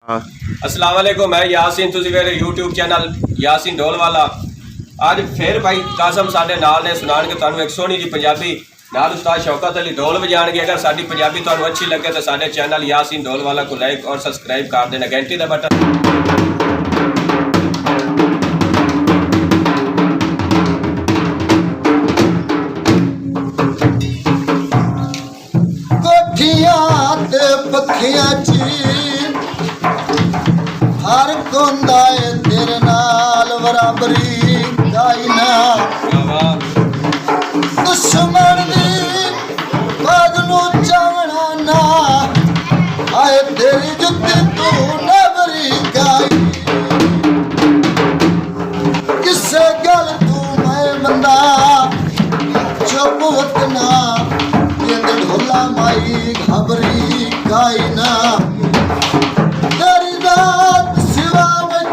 हाँ अस्सलाम वालेकुम, मैं यासीन, तुसी मेरे यूट्यूब चैनल यासीन ढोलवाला। ਅੱਜ ਫਿਰ ਭਾਈ ਕਾਸਮ ਸਾਡੇ ਨਾਲ ਨੇ ਸੁਣਾਣਗੇ ਤੁਹਾਨੂੰ ਇੱਕ ਸੋਹਣੀ ਜੀ ਪੰਜਾਬੀ ਨਾਲ ਉਸਤਾਦ ਸ਼ੌਕਤ ਅਲੀ ਢੋਲ ਵਜਾਣਗੇ। ਅਗਰ ਸਾਡੀ ਪੰਜਾਬੀ ਤੁਹਾਨੂੰ ਅੱਛੀ ਲੱਗੇ ਤਾਂ ਸਾਡੇ ਚੈਨਲ यासीन ढोलवाला को लाइक और सब्सक्राइब कर देना, घंटी का बटन। पखियां ची हर कोंदा है तेरे नाल बराबरी गाई ना दुश्मन दी बाग नू चावना ना आए तेरी जुत्ती तू नबरी गाई किसे गल तू मैं बंदा चुप वतना ढोला माई घबरी गाई ना तेरी दात सिवा में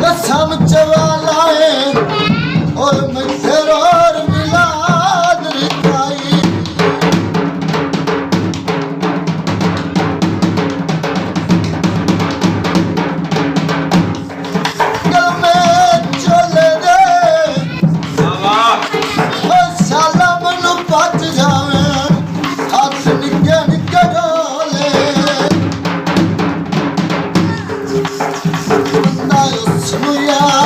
कसम चवाला है और मैं तेरा और मिलाद रिकाई कल में चले दे साला मनु पच जावे हाथ निके निके डोले बंदा उसनु यार